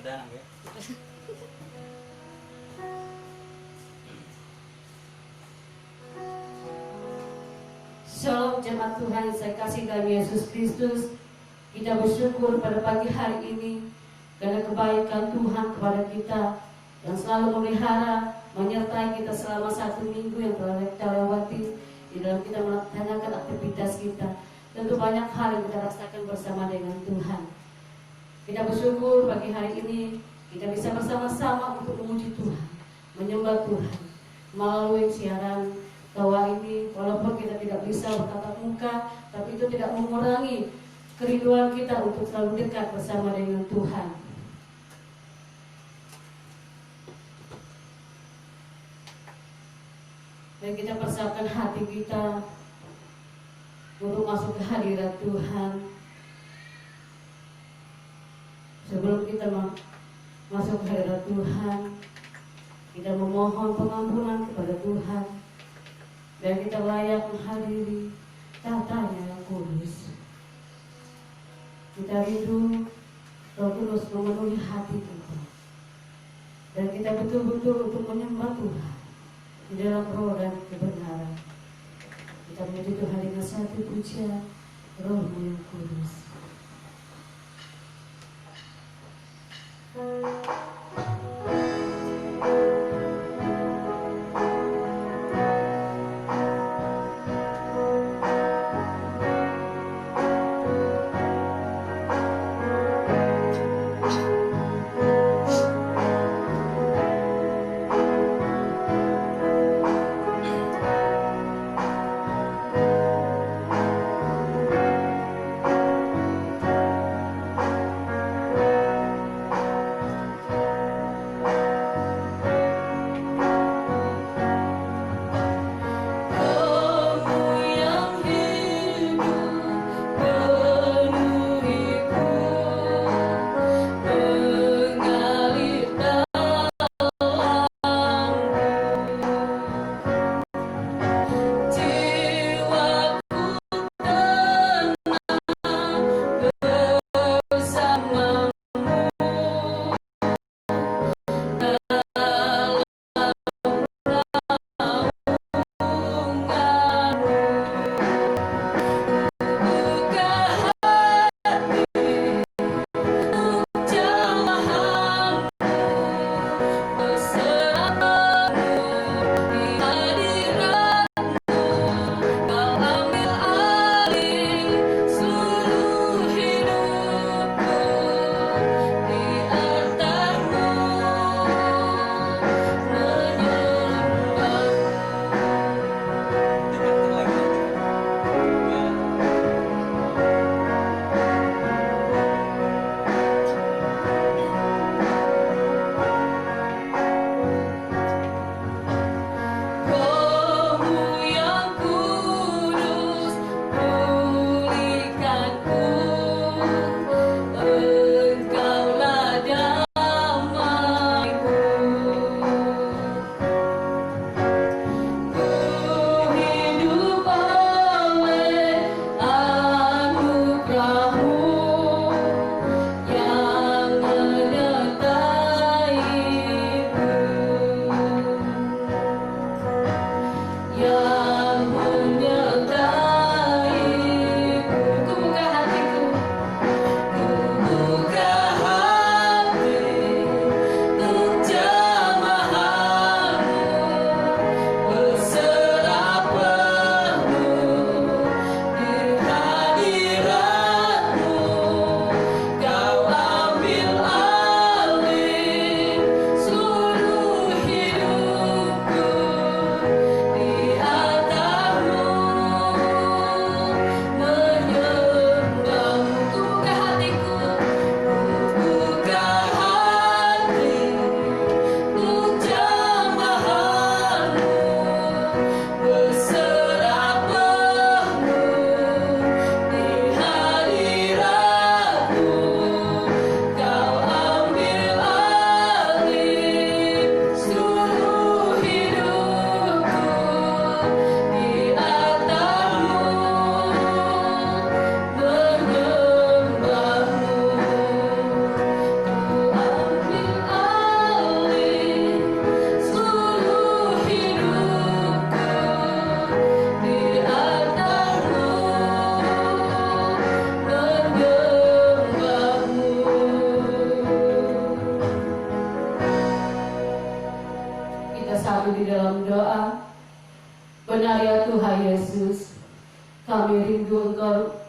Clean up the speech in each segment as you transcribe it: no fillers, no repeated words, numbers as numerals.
danang ya. Shalom jemaat Tuhan, saya kasih dalam Yesus Kristus. Kita bersyukur pada pagi hari ini karena kebaikan Tuhan kepada kita yang selalu memelihara, menyertai kita selama 1 minggu yang telah kita lewati di dalam kita melaksanakan aktivitas kita. Tentu banyak hal yang kita rasakan bersama dengan Tuhan. Kita bersyukur pagi hari ini kita bisa bersama-sama untuk memuji Tuhan, menyembah Tuhan melalui siaran tawa ini. Walaupun kita tidak bisa bertatap muka, tapi itu tidak mengurangi kerinduan kita untuk selalu dekat bersama dengan Tuhan. Dan kita persiapkan hati kita untuk masuk ke hadirat Tuhan. Sebelum kita masuk ke hadirat Tuhan, kita memohon pengampunan kepada Tuhan, dan kita layak menghadiri tatanya yang kudus. Kita rindu Roh Kudus memenuhi hati kita, dan kita betul-betul untuk menyembah Tuhan di dalam roh dan kebenaran. Kita memuji Tuhan dengan satu pujian, Roh-Mu yang kudus.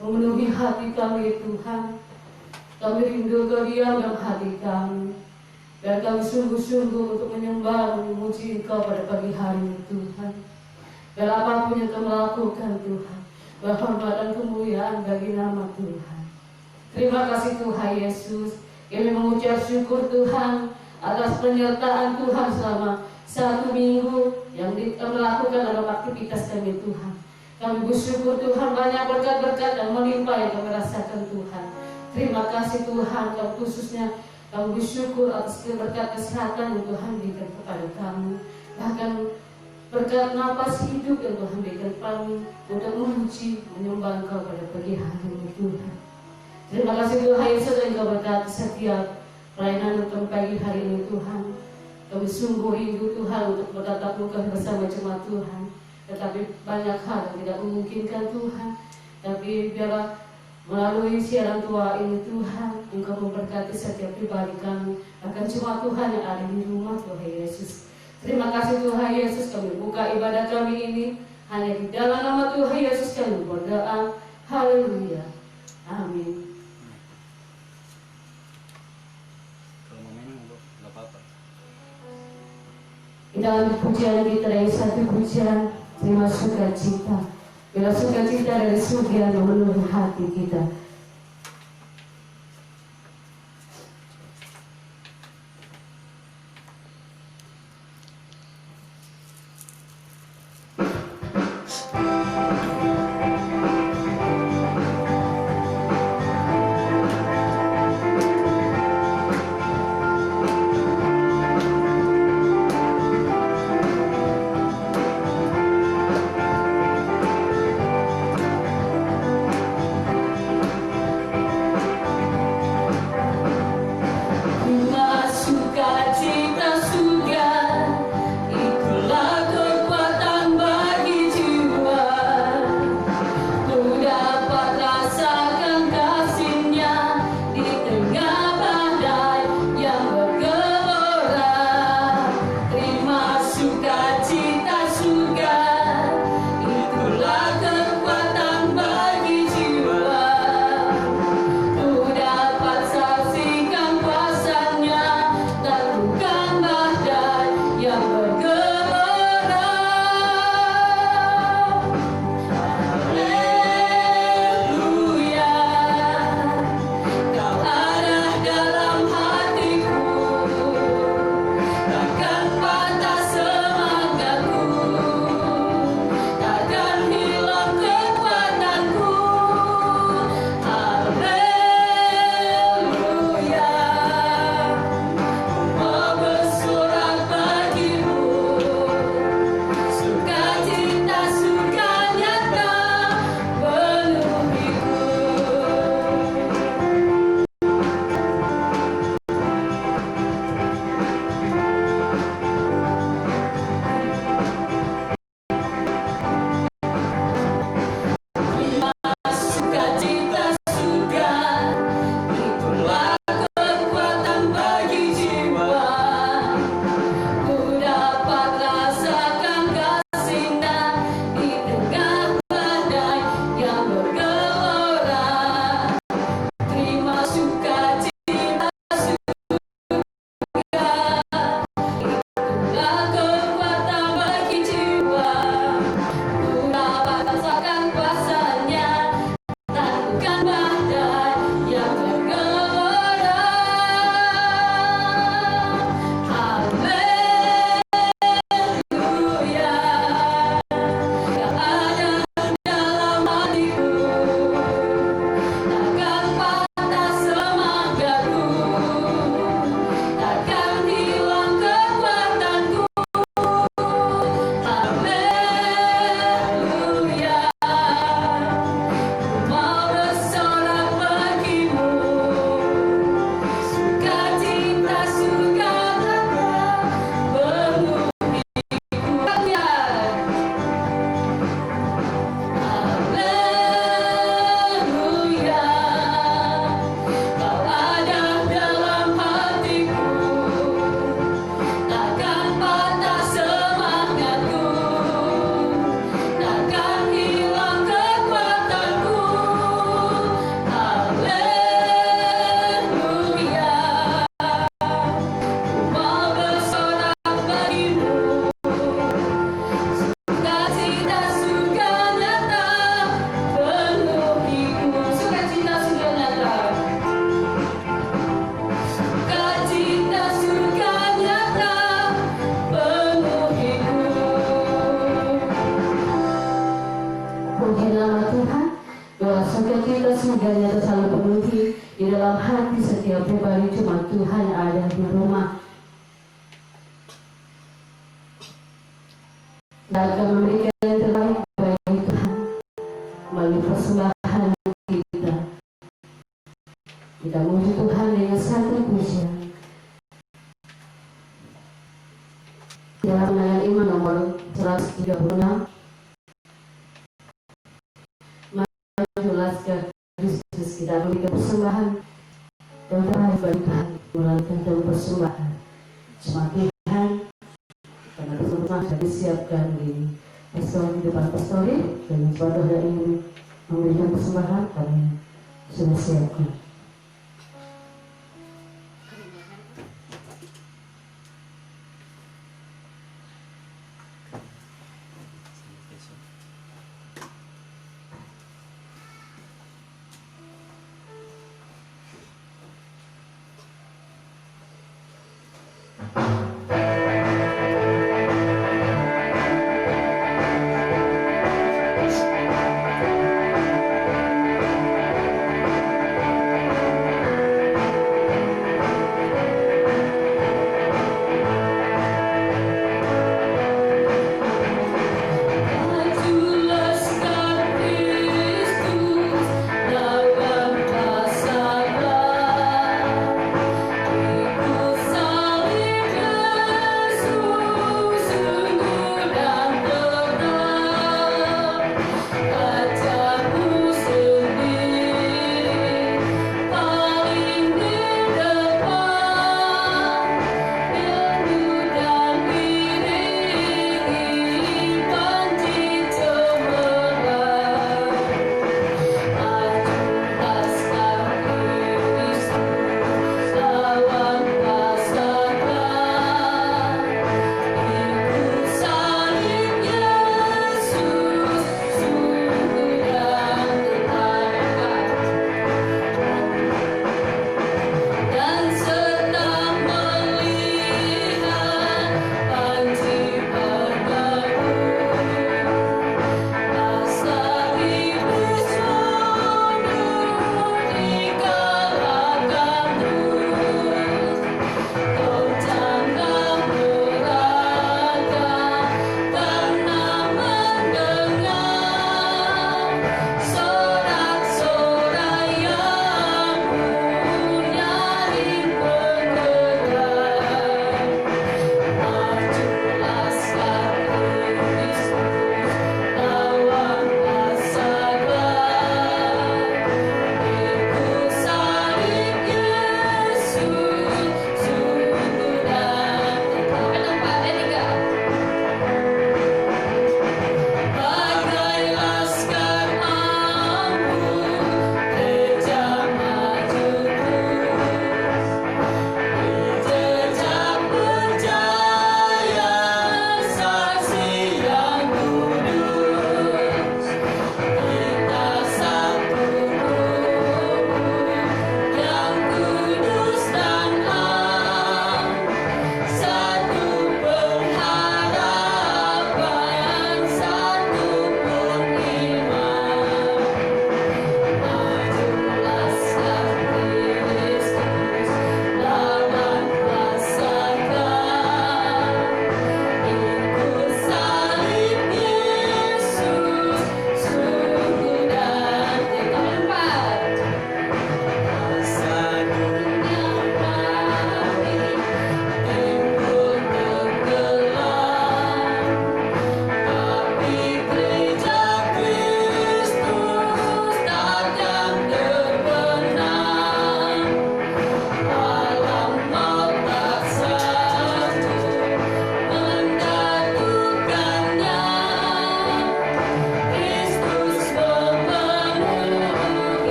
memenuhi hati kami Tuhan. Kami rindu Kau diam dalam hati kami. Biar kami sungguh-sungguh untuk menyembah, memuji Engkau pada pagi hari ini Tuhan. Biar apapun yang Kau lakukan Tuhan, berhormat dan kemuliaan bagi nama Tuhan. Terima kasih Tuhan Yesus. Kami mengucap syukur Tuhan atas penyertaan Tuhan selama 1 minggu yang kami lakukan dalam aktivitas kami Tuhan. Kami bersyukur Tuhan banyak berkat-berkat yang melimpah yang kami rasakan Tuhan. Terima kasih Tuhan, kami khususnya kami bersyukur atas berkat kesehatan yang Tuhan berikan kepada kami. Bahkan berkat nafas hidup yang Tuhan berikan kami untuk memuji, menyembah Engkau pada pagi hari ini Tuhan. Terima kasih Tuhan Yesus yang Engkau berkati setiap pelayanan untuk pagi hari ini Tuhan. Kami sungguh rindu Tuhan untuk bertatap muka bersama jemaat Tuhan. Tetapi banyak hal yang tidak memungkinkan Tuhan. Tapi biarlah melalui siaran tua ini Tuhan, Engkau memberkati setiap pribadi kami, bahkan jemaat Tuhan yang ada di rumah Tuhan Yesus. Terima kasih Tuhan Yesus, kami buka ibadah kami ini hanya di dalam nama Tuhan Yesus kami berdoa. Haleluya. Amin. Kita ambil pujian kita dari satu pujian, terima sukacita. Bila sukacita dari surga yang memenuhi hati kita. surganya selalu penuhi di dalam hati setiap pribadi. Cuma Tuhan ada di rumah dan akan memberikan yang terbaik bagi Tuhan melalui persembahan kita. Kita memuji Tuhan dengan satu pujian. Dalam Menangan Iman nomor 136, menjelaskan Kristus, kita memberikan persembahan yang terbaik bagi Tuhan melalui dalam persembahan. Cuma Tuhan karena persembahan sudah disiapkan di pastori, di depan pastori, dan saudara yang ingin memberikan persembahan kami sudah siapkan.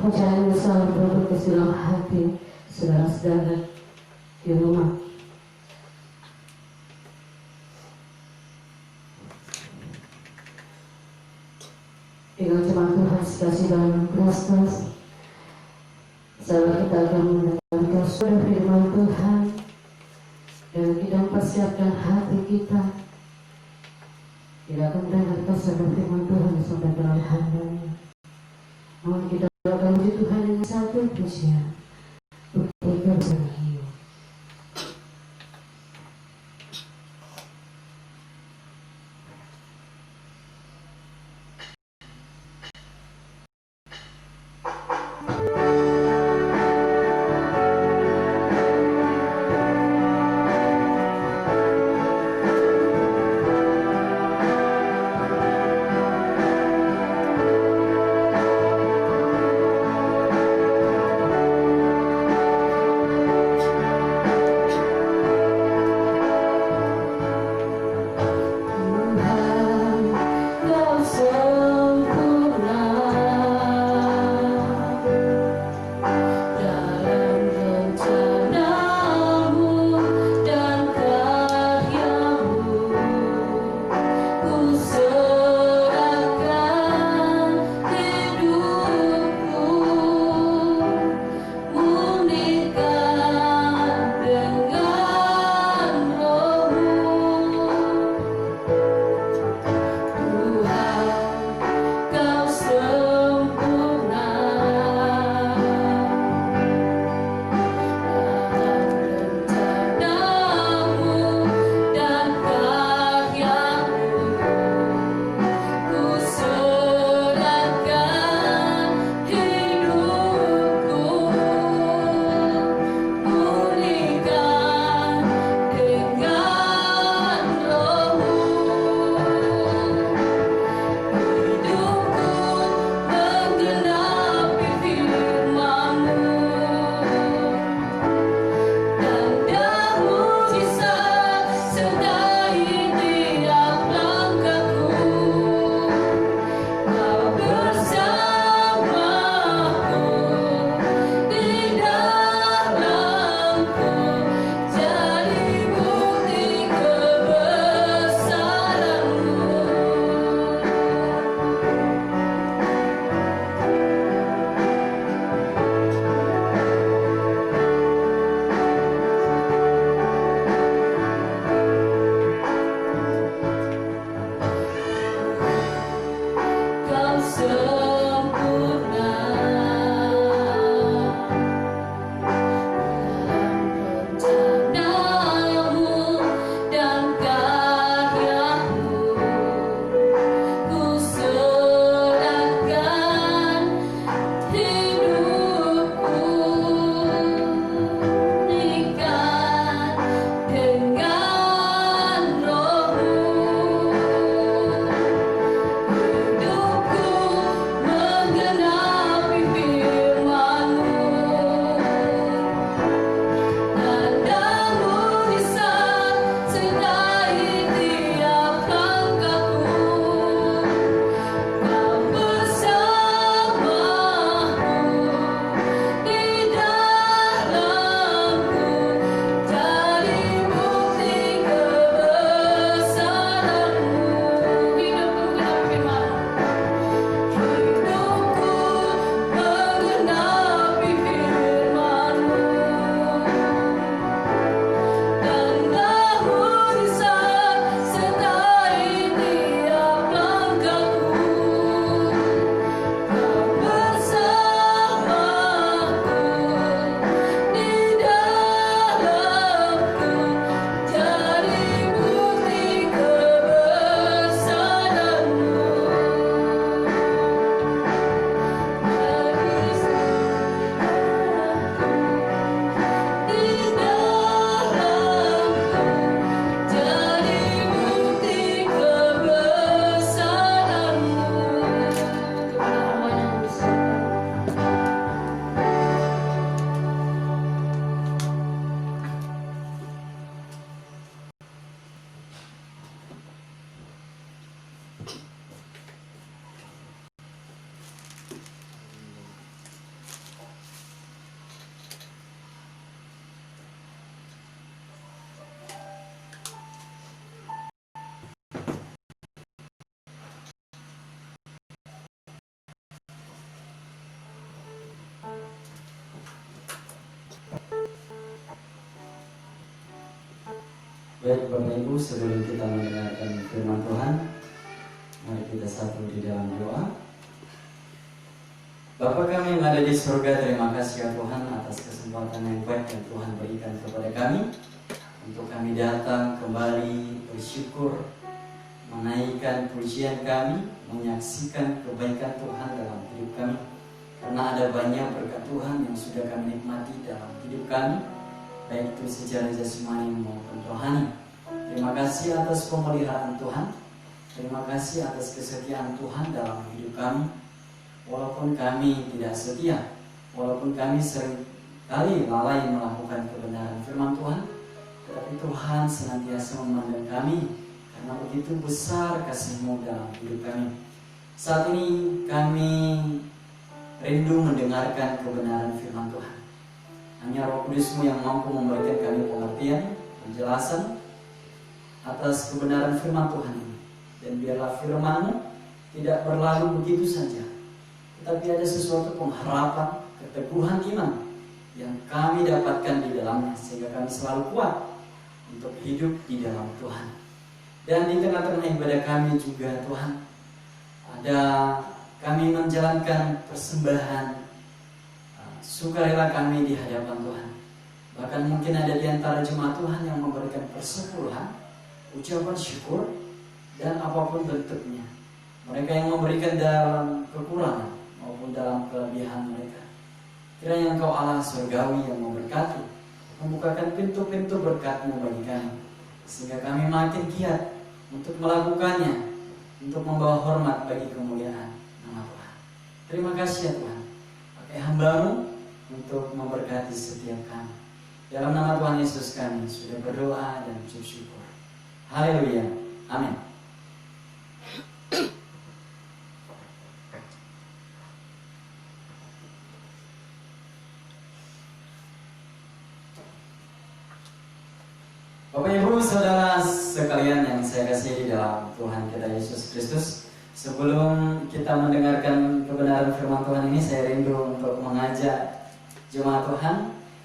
Pujian yang selalu berubah ke dalam hati saudara-saudara di rumah. Dengan jemaat Tuhan sekasih dalam Kristus, sahabat kita akan mendengarkan suara firman Tuhan dan kita mempersiapkan hati kita. Kita akan mendengarkan suara firman Tuhan sampai dalam hamba-Nya. Namun kita akan puji Tuhan dengan satu pujian. Buktikan berhiu. Baik Bapak Ibu, sebelum kita mendengarkan firman Tuhan, mari kita satu di dalam doa. Bapa kami yang ada di surga, terima kasih ya Tuhan atas kesempatan yang baik yang Tuhan berikan kepada kami untuk kami datang kembali bersyukur, menaikkan pujian kami, menyaksikan kebaikan Tuhan dalam hidup kami. Karena ada banyak berkat Tuhan yang sudah kami nikmati dalam hidup kami, baik itu secara jasmani maupun rohani. Terima kasih atas pemeliharaan Tuhan. Terima kasih atas kesetiaan Tuhan dalam hidup kami. Walaupun kami tidak setia, walaupun kami sering kali lalai melakukan kebenaran firman Tuhan, tetapi Tuhan senantiasa memandang kami karena begitu besar kasih-Mu dalam hidup kami. Saat ini kami rindu mendengarkan kebenaran firman Tuhan. Hanya Roh Kudus-Mu yang mampu memberikan kami pengertian, penjelasan atas kebenaran firman Tuhan ini. Dan biarlah firman-Mu tidak berlalu begitu saja, tetapi ada sesuatu pengharapan, keteguhan iman yang kami dapatkan di dalamnya, sehingga kami selalu kuat untuk hidup di dalam Tuhan. Dan di tengah-tengah ibadah kami juga Tuhan, ada kami menjalankan persembahan sukarela kami di hadapan Tuhan. Bahkan mungkin ada di antara jemaat Tuhan yang memberikan persepuluhan, ucapan syukur, dan apapun bentuknya. Mereka yang memberikan dalam kekurangan maupun dalam kelebihan mereka. Kiranya Engkau Allah surgawi yang memberkati, membukakan pintu-pintu berkat-Mu bagi kami, sehingga kami makin giat untuk melakukannya, untuk membawa hormat bagi kemuliaan nama Tuhan. Terima kasih ya Tuhan, pakai hamba-Mu untuk memberkati setiap kami. Dalam nama Tuhan Yesus kami sudah berdoa dan ucap syukur. Haleluya. Amin. Bapak Ibu Saudara sekalian yang saya kasihi di dalam Tuhan kita Yesus Kristus, sebelum kita mendengarkan kebenaran firman Tuhan ini, saya rindu untuk mengajak jemaat Tuhan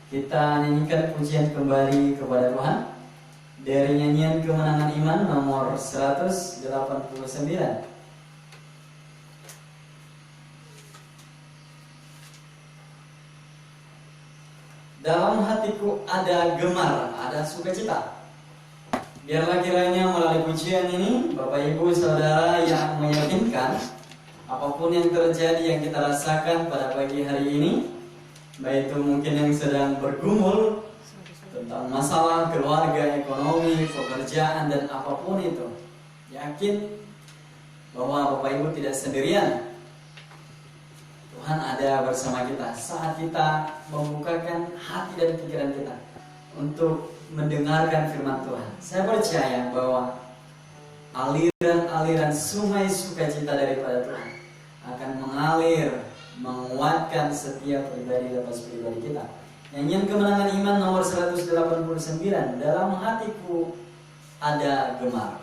kita nyanyikan pujian kembali kepada Tuhan dari nyanyian Kemenangan Iman nomor 189. Dalam hatiku ada gemar, ada sukacita. Biarlah kiranya melalui pujian ini Bapak Ibu Saudara yang meyakinkan apapun yang terjadi yang kita rasakan pada pagi hari ini, baik itu mungkin yang sedang bergumul tentang masalah keluarga, ekonomi, pekerjaan, dan apapun itu, yakin bahwa Bapak Ibu tidak sendirian. Tuhan ada bersama kita saat kita membukakan hati dan pikiran kita untuk mendengarkan firman Tuhan. Saya percaya bahwa aliran-aliran sungai sukacita daripada Tuhan akan mengalir, menguatkan setiap pribadi lepas pribadi kita. Nyanyian Kemenangan Iman nomor 189, dalam hatiku ada gemar.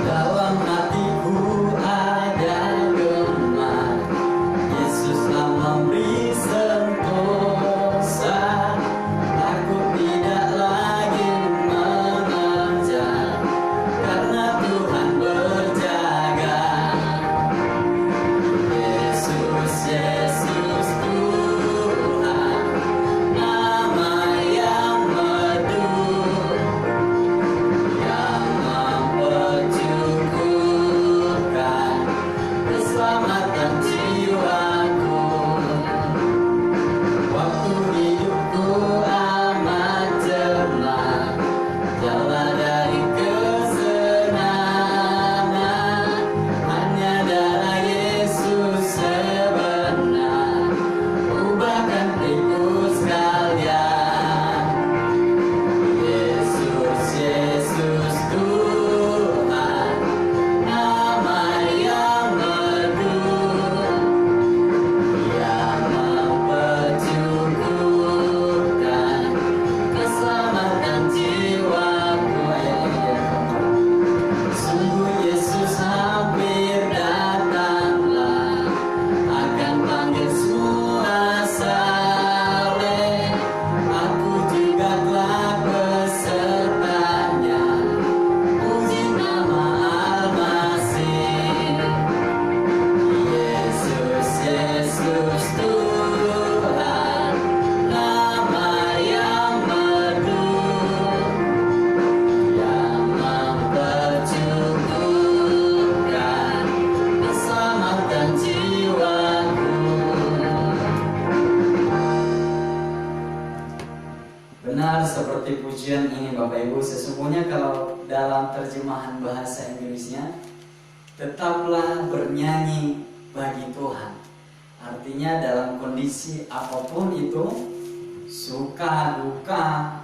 Dalam hatiku ada gemar, Yesus statement ini Bapak Ibu, sesungguhnya kalau dalam terjemahan bahasa Inggrisnya, tetaplah bernyanyi bagi Tuhan. Artinya dalam kondisi apapun itu, suka, duka,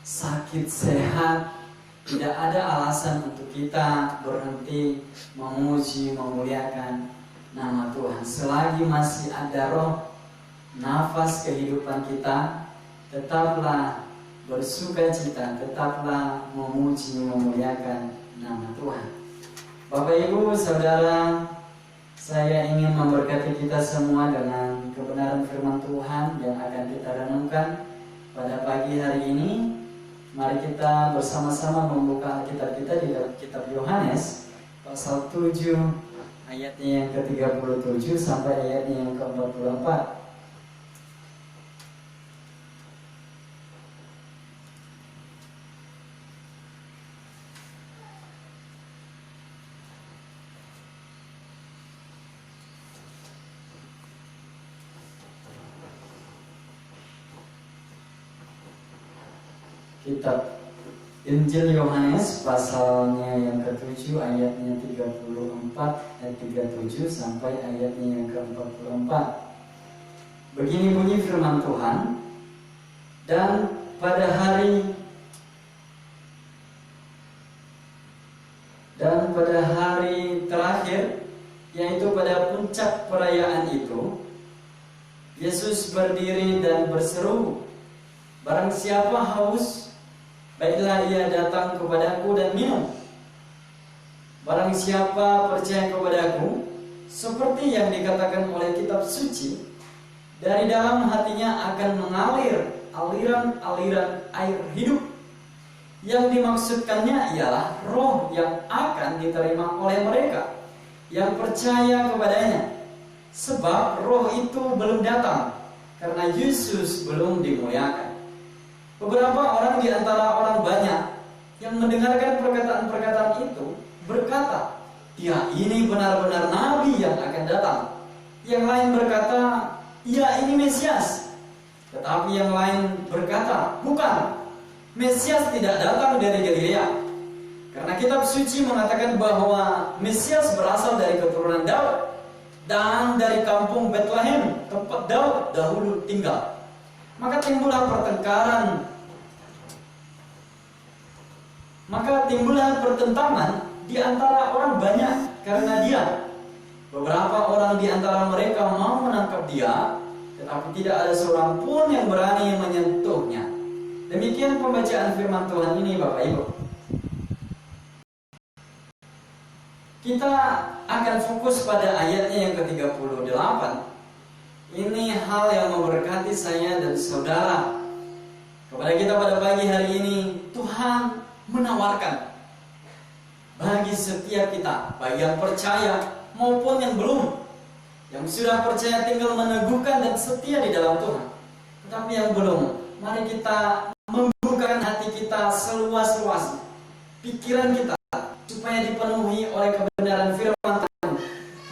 sakit, sehat, tidak ada alasan untuk kita berhenti memuji, memuliakan nama Tuhan. Selagi masih ada roh, nafas kehidupan kita, tetaplah bersuka cita, tetaplah memuji, memuliakan nama Tuhan. Bapak Ibu, Saudara, saya ingin memberkati kita semua dengan kebenaran firman Tuhan yang akan kita renungkan pada pagi hari ini. Mari kita bersama-sama membuka Alkitab kita di dalam kitab Yohanes pasal 7 ayatnya yang ke-37 sampai ayatnya yang ke-44. Kitab Injil Yohanes pasalnya yang ke-7 ayatnya 34 ayat 37 sampai ayatnya yang ke-44. Begini bunyi firman Tuhan, dan pada hari terakhir, yaitu pada puncak perayaan itu, Yesus berdiri dan berseru, "Barang siapa haus, baiklah ia datang kepadaku dan minum. Barang siapa percaya kepadaku, seperti yang dikatakan oleh kitab suci, dari dalam hatinya akan mengalir aliran-aliran air hidup." Yang dimaksudkannya ialah roh yang akan diterima oleh mereka yang percaya kepadanya. Sebab roh itu belum datang, karena Yesus belum dimuliakan. Beberapa orang di antara orang banyak yang mendengarkan perkataan-perkataan itu berkata, "Ya, ini benar-benar nabi yang akan datang." Yang lain berkata, "Ya, ini Mesias." Tetapi yang lain berkata, "Bukan, Mesias tidak datang dari Galilea." Karena kitab suci mengatakan bahwa Mesias berasal dari keturunan Daud dan dari kampung Bethlehem, tempat Daud dahulu tinggal. Maka timbullah pertentangan di antara orang banyak karena dia. Beberapa orang di antara mereka mau menangkap dia, tetapi tidak ada seorang pun yang berani menyentuhnya. Demikian pembacaan firman Tuhan ini, Bapak Ibu. Kita akan fokus pada ayatnya yang ke-38. Ini hal yang memberkati saya dan saudara. Kepada kita pada pagi hari ini, Tuhan menawarkan bagi setiap kita, baik yang percaya maupun yang belum. Yang sudah percaya tinggal meneguhkan dan setia di dalam Tuhan. Tetapi yang belum, mari kita membukakan hati kita seluas-luasnya, pikiran kita, supaya dipenuhi oleh kebenaran firman Tuhan.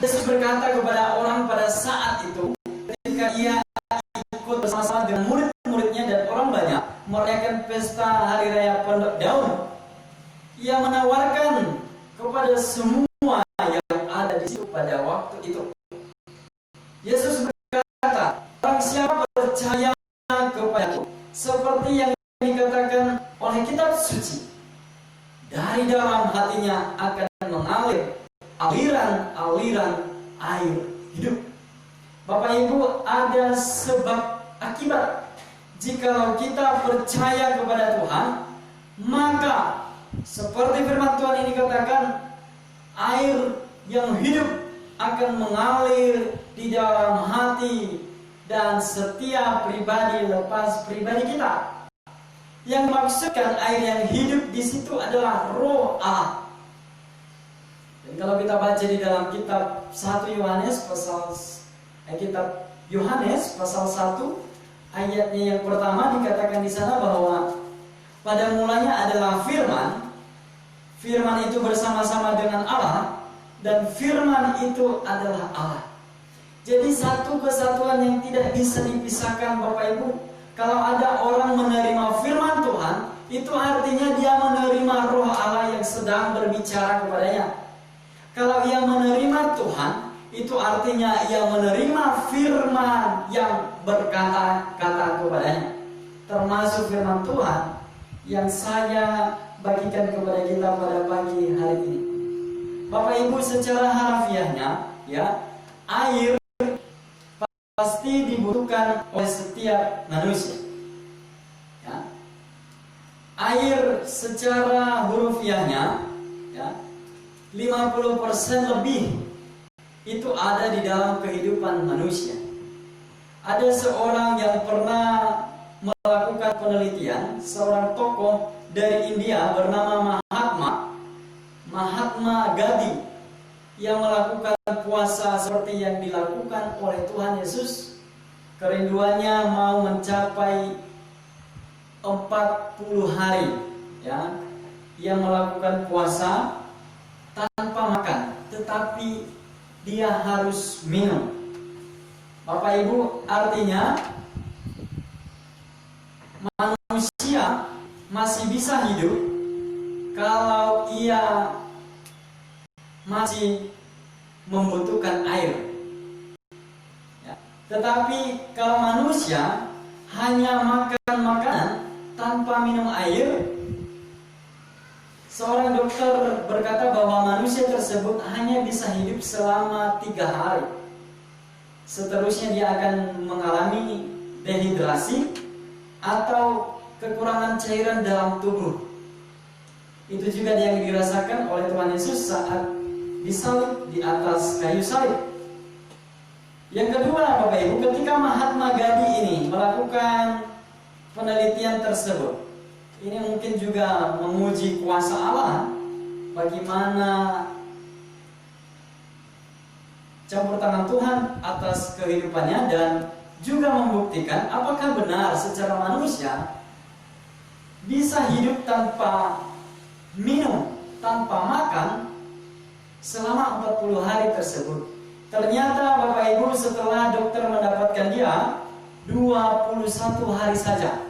Yesus berkata kepada orang pada saat itu, ketika ia ikut bersama-sama dengan murid-muridnya dan orang banyak merayakan pesta hari raya Pondok Daun, ia menawarkan kepada semua yang ada di situ pada waktu itu. Yesus berkata, "Barang siapa percaya kepadaku, seperti yang dikatakan oleh kitab suci, dari dalam hatinya akan mengalir aliran-aliran air hidup." Bapak Ibu, ada sebab akibat. Jikalau kita percaya kepada Tuhan, maka seperti firman Tuhan ini katakan, air yang hidup akan mengalir di dalam hati dan setiap pribadi lepas pribadi kita. Yang maksudkan air yang hidup di situ adalah roh Allah. Dan kalau kita baca di dalam kitab 1 Yohanes kitab Yohanes pasal 1 ayatnya yang pertama dikatakan di sana bahwa pada mulanya adalah firman. Firman itu bersama-sama dengan Allah dan firman itu adalah Allah. Jadi satu kesatuan yang tidak bisa dipisahkan, Bapak Ibu. Kalau ada orang menerima firman Tuhan, itu artinya dia menerima Roh Allah yang sedang berbicara kepadanya. Kalau ia menerima Tuhan, itu artinya ia menerima firman yang berkata-kata kepadanya. Termasuk firman Tuhan yang saya bagikan kepada kita pada pagi hari ini. Bapak Ibu, secara harafiahnya, ya, air pasti dibutuhkan oleh setiap manusia. Ya. Air secara hurufiahnya, ya, 50% lebih itu ada di dalam kehidupan manusia. Ada seorang yang pernah melakukan penelitian, seorang tokoh dari India bernama Mahatma Gandhi, yang melakukan puasa seperti yang dilakukan oleh Tuhan Yesus. Kerinduannya mau mencapai 40 hari, ya. Ia melakukan puasa tanpa makan, tetapi dia harus minum. Bapak Ibu, artinya manusia masih bisa hidup kalau ia masih membutuhkan air, ya. Tetapi kalau manusia hanya makan makanan tanpa minum air, seorang dokter berkata bahwa manusia tersebut hanya bisa hidup selama 3 hari. Seterusnya dia akan mengalami dehidrasi atau kekurangan cairan dalam tubuh. Itu juga yang dirasakan oleh Tuhan Yesus saat disalib di atas kayu salib. Yang kedua, Bapak Ibu, ketika Mahatma Gandhi ini melakukan penelitian tersebut, ini mungkin juga memuji kuasa Allah, bagaimana campur tangan Tuhan atas kehidupannya, dan juga membuktikan apakah benar secara manusia bisa hidup tanpa minum, tanpa makan selama 40 hari tersebut. Ternyata Bapak Ibu, setelah dokter mendapatkan dia 21 hari saja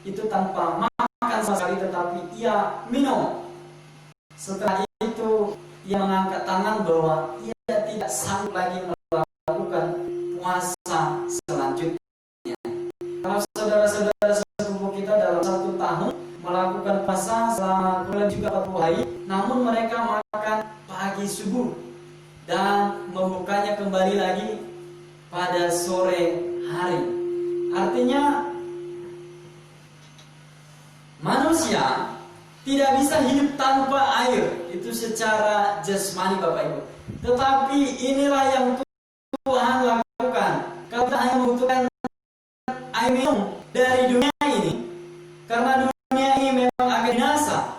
itu tanpa makan sama sekali, tetapi ia minum. Setelah itu ia mengangkat tangan bahwa ia tidak sanggup lagi melakukan puasa selanjutnya. Kalau saudara-saudara sepupu kita dalam 1 tahun melakukan puasa selama kurang juga 40 hari, namun mereka makan pagi subuh dan membukanya kembali lagi pada sore hari. Artinya manusia tidak bisa hidup tanpa air, itu secara jasmani, Bapak Ibu. Tetapi inilah yang Tuhan lakukan. Kalau kita hanya membutuhkan air minum dari dunia ini, karena dunia ini memang akan binasa,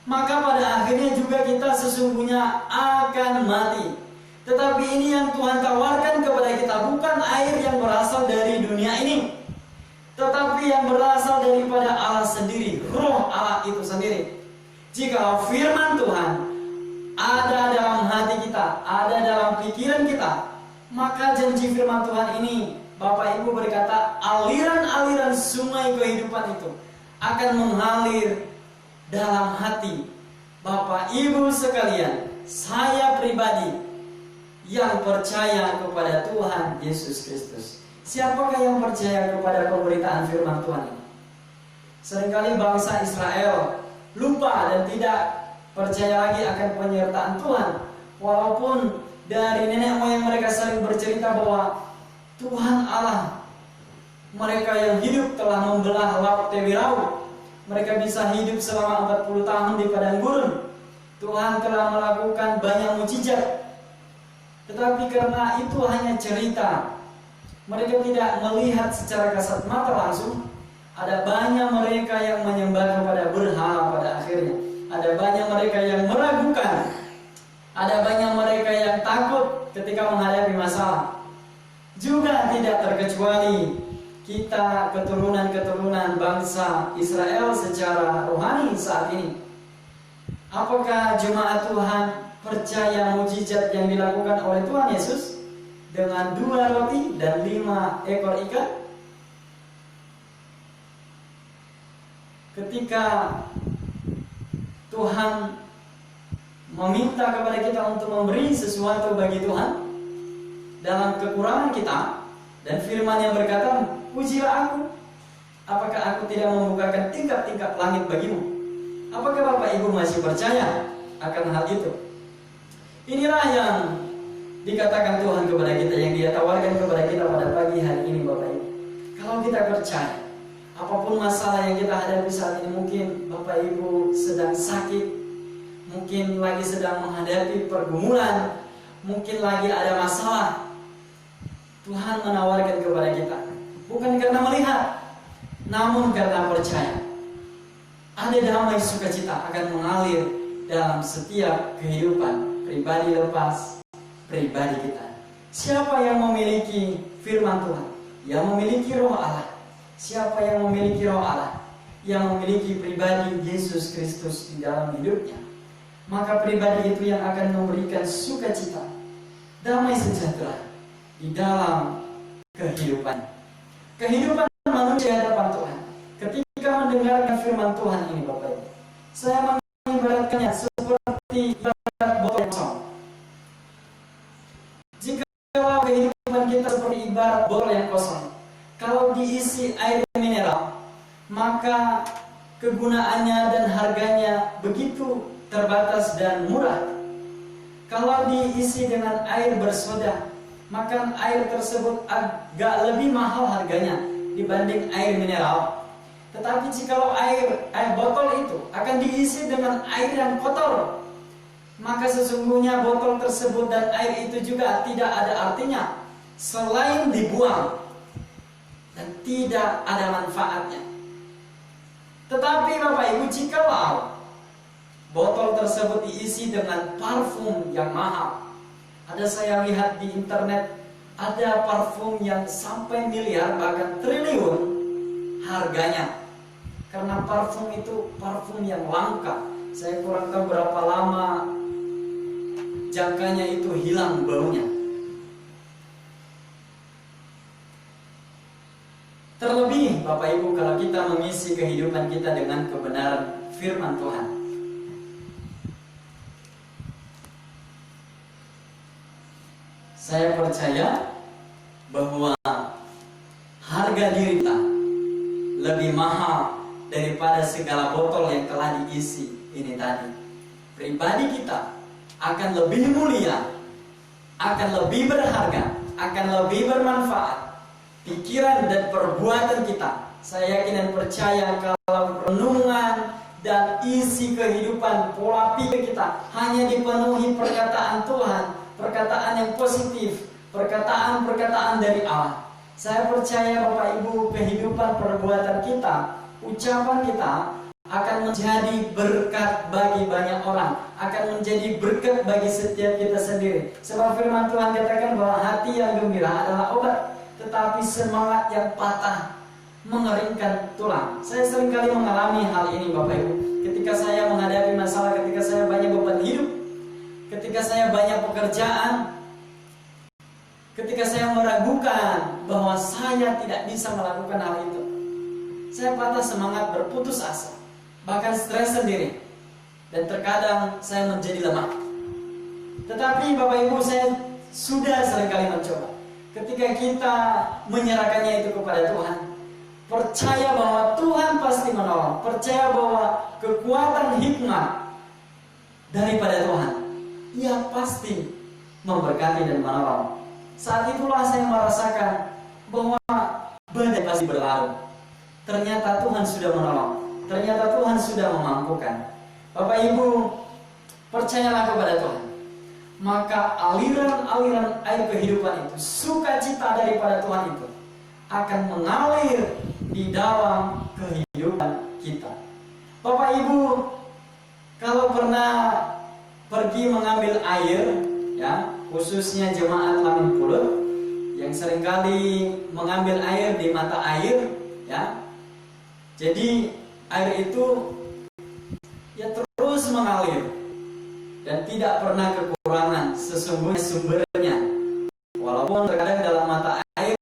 maka pada akhirnya juga kita sesungguhnya akan mati. Tetapi ini yang Tuhan tawarkan kepada kita, bukan air yang berasal dari dunia ini, tetapi yang berasal daripada Allah sendiri, Roh Allah itu sendiri. Jika firman Tuhan ada dalam hati kita, ada dalam pikiran kita, maka janji firman Tuhan ini, Bapak Ibu, berkata aliran-aliran sungai kehidupan itu akan mengalir dalam hati Bapak Ibu sekalian. Saya pribadi yang percaya kepada Tuhan Yesus Kristus. Siapakah yang percaya kepada pemberitaan firman Tuhan ini? Seringkali bangsa Israel lupa dan tidak percaya lagi akan penyertaan Tuhan, walaupun dari nenek moyang mereka sering bercerita bahwa Tuhan Allah mereka yang hidup telah membelah laut Tewirau. Mereka bisa hidup selama 40 tahun di padang gurun. Tuhan telah melakukan banyak mukjizat. Tetapi karena itu hanya cerita, mereka tidak melihat secara kasat mata langsung. Ada banyak mereka yang menyembah kepada berhala pada akhirnya. Ada banyak mereka yang meragukan. Ada banyak mereka yang takut ketika menghadapi masalah. Juga tidak terkecuali kita, keturunan-keturunan bangsa Israel secara rohani saat ini. Apakah jemaat Tuhan percaya mukjizat yang dilakukan oleh Tuhan Yesus dengan 2 roti dan 5 ekor ikan? ketika Tuhan meminta kepada kita untuk memberi sesuatu bagi Tuhan dalam kekurangan kita, dan firman yang berkata, pujilah aku, apakah aku tidak membukakan tingkap-tingkap langit bagimu? Apakah Bapak Ibu masih percaya akan hal itu? Inilah yang dikatakan Tuhan kepada kita, yang Dia tawarkan kepada kita pada pagi hari ini, Bapak Ibu. Kalau kita percaya, apapun masalah yang kita hadapi saat ini, mungkin Bapak Ibu sedang sakit, mungkin lagi sedang menghadapi pergumulan, mungkin lagi ada masalah, Tuhan menawarkan kepada kita, bukan karena melihat, namun karena percaya. Ada damai sukacita akan mengalir dalam setiap kehidupan pribadi lepas pribadi kita. Siapa yang memiliki firman Tuhan, yang memiliki roh Allah? Siapa yang memiliki roh Allah, yang memiliki pribadi Yesus Kristus di dalam hidupnya, maka pribadi itu yang akan memberikan sukacita, damai sejahtera di dalam kehidupan manusia di hadapan Tuhan. Ketika mendengarkan firman Tuhan ini, Bapak Ibu, saya mengibaratkannya seperti ibarat botol kosong. Jika kehidupan kita seperti ibarat botol yang kosong, kalau diisi air mineral, maka kegunaannya dan harganya begitu terbatas dan murah. Kalau diisi dengan air bersoda, maka air tersebut agak lebih mahal harganya dibanding air mineral. Tetapi jikalau air botol itu akan diisi dengan air yang kotor, maka sesungguhnya botol tersebut dan air itu juga tidak ada artinya selain dibuang dan tidak ada manfaatnya. Tetapi Bapak Ibu, jikalau botol tersebut diisi dengan parfum yang mahal, ada saya lihat di internet, ada parfum yang sampai miliar bahkan triliun harganya. Karena parfum itu parfum yang langka. Saya kurang tahu berapa lama jangkanya itu hilang baunya. Terlebih Bapak Ibu, kalau kita mengisi kehidupan kita dengan kebenaran firman Tuhan. Saya percaya bahwa harga diri kita lebih mahal daripada segala botol yang telah diisi ini tadi. Pribadi kita akan lebih mulia, akan lebih berharga, akan lebih bermanfaat. Pikiran dan perbuatan kita, saya yakin dan percaya, kalau renungan dan isi kehidupan pola pikir kita hanya dipenuhi perkataan Tuhan, perkataan yang positif, perkataan-perkataan dari Allah. Saya percaya Bapak Ibu, kehidupan perbuatan kita, ucapan kita akan menjadi berkat bagi banyak orang, akan menjadi berkat bagi setiap kita sendiri. Sebab firman Tuhan katakan bahwa hati yang gembira adalah obat, tetapi semangat yang patah mengeringkan tulang. Saya seringkali mengalami hal ini Bapak Ibu. Ketika saya menghadapi masalah, ketika saya banyak beban hidup, ketika saya banyak pekerjaan, ketika saya meragukan bahwa saya tidak bisa melakukan hal itu, saya patah semangat, berputus asa, bahkan stres sendiri, dan terkadang saya menjadi lemah. Tetapi Bapak Ibu, saya sudah seringkali mencoba. Ketika kita menyerahkannya itu kepada Tuhan, percaya bahwa Tuhan pasti menolong, percaya bahwa kekuatan hikmat daripada Tuhan, Ia pasti memberkati dan menolong. Saat itulah saya merasakan bahwa badai pasti berlalu. Ternyata Tuhan sudah menolong, ternyata Tuhan sudah memampukan. Bapak Ibu, percayalah kepada Tuhan, maka aliran-aliran air kehidupan itu, sukacita daripada Tuhan itu akan mengalir di dalam kehidupan kita. Bapak Ibu, kalau pernah pergi mengambil air, ya, khususnya jemaat Lamin Pulut yang seringkali mengambil air di mata air, ya. Jadi air itu ya terus mengalir dan tidak pernah kekurangan sesungguhnya sumbernya. Walaupun terkadang dalam mata air